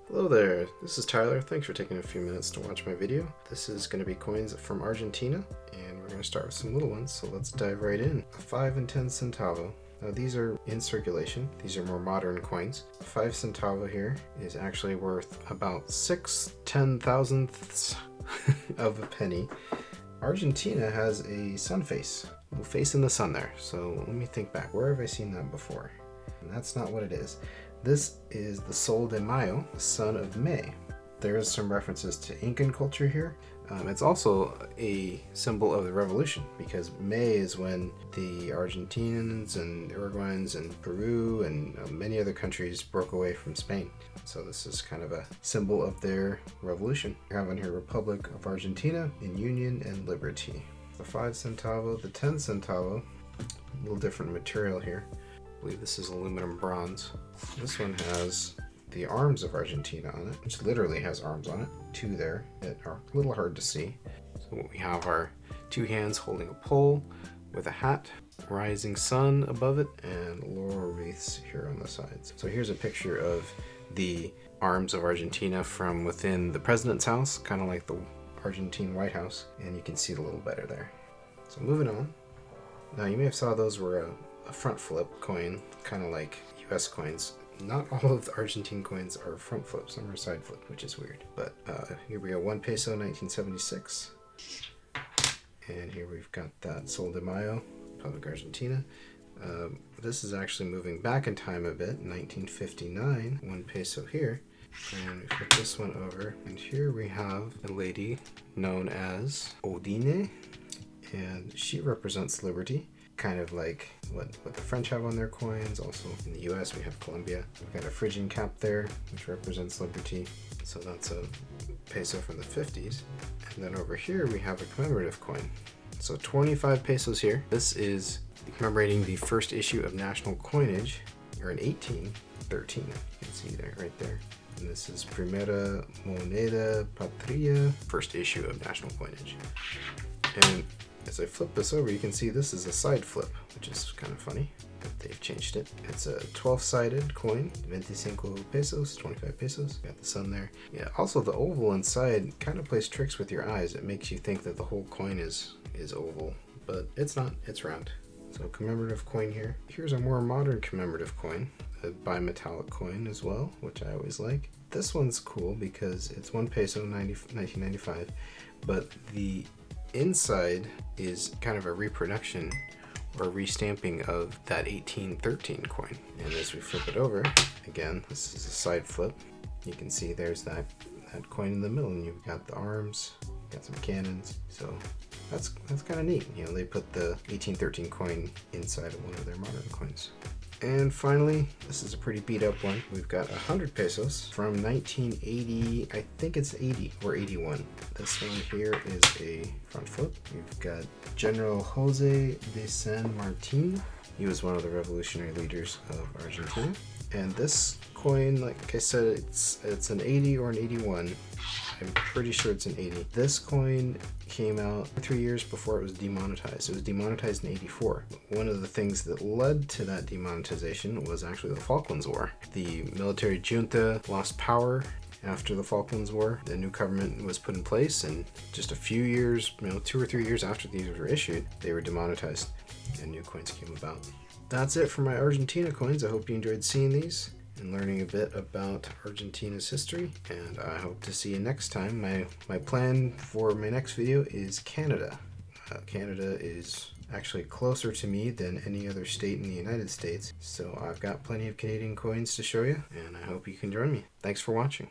Hello there, this is Tyler. Thanks for taking a few minutes to watch my video. This is going to be coins from Argentina, and we're going to start with some little ones, so let's dive right in. A 5 and 10 centavo. Now these are in circulation. These are more modern coins. A 5 centavo here is actually worth about 6/10,000ths of a penny. Argentina has a sun face, a little face in the sun there. So let me think back, where have I seen that before? And that's not what it is. This is the Sol de Mayo, son of May. There is some references to Incan culture here. It's also a symbol of the revolution because May is when the Argentinians and Uruguayans and Peru and many other countries broke away from Spain. So this is kind of a symbol of their revolution. You have on here Republic of Argentina in Union and Liberty. The 5 centavo, the 10 centavo, a little different material here. I believe this is aluminum bronze. This one has the arms of Argentina on it, which literally has arms on it. 2 there that are a little hard to see. So what we have are 2 hands holding a pole with a hat, rising sun above it, and laurel wreaths here on the sides. So here's a picture of the arms of Argentina from within the president's house, kind of like the Argentine White House, and you can see it a little better there. So moving on. Now you may have saw those were a front flip coin, kind of like US coins. Not all of the Argentine coins are front flip, some are side flip, which is weird. But here we go, 1 peso 1976. And here we've got that Sol de Mayo, Republic of Argentina. This is actually moving back in time a bit, 1959, 1 peso here. And we flip this one over, and here we have a lady known as Odine, and she represents liberty. Kind of like what the French have on their coins. Also in the US we have Colombia. We've got a Phrygian cap there, which represents liberty. So that's a peso from the 50s. And then over here we have a commemorative coin. So 25 pesos here. This is commemorating the first issue of national coinage, or in 1813. You can see there, right there. And this is Primera, Moneda, Patria, first issue of national coinage. And as I flip this over, you can see this is a side flip, which is kind of funny that they've changed it. It's a 12-sided coin, 25 pesos, 25 pesos. Got the sun there. Yeah, also the oval inside kind of plays tricks with your eyes. It makes you think that the whole coin is oval, but it's not, it's round. So commemorative coin here. Here's a more modern commemorative coin, a bimetallic coin as well, which I always like. This one's cool because it's 1 peso 1995, but the inside is kind of a reproduction or restamping of that 1813 coin. And as we flip it over, again, this is a side flip. You can see there's that coin in the middle, and you've got the arms, got some cannons. So that's kind of neat. You know, they put the 1813 coin inside of one of their modern coins. And finally, this is a pretty beat up one. We've got 100 pesos from 1980, I think it's 80 or 81. This one here is a front flip. We've got General Jose de San Martin. He was one of the revolutionary leaders of Argentina. And this coin, like I said, it's an 80 or an 81. I'm pretty sure it's an 80. This coin came out 3 years before it was demonetized. It was demonetized in 84. One of the things that led to that demonetization was actually the Falklands War. The military junta lost power after the Falklands War. The new government was put in place, and just a few years, 2 or 3 years after these were issued, they were demonetized and new coins came about. That's it for my Argentina coins. I hope you enjoyed seeing these and learning a bit about Argentina's history, and I hope to see you next time. My plan for my next video is Canada. Canada is actually closer to me than any other state in the United States, so I've got plenty of Canadian coins to show you, and I hope you can join me. Thanks for watching.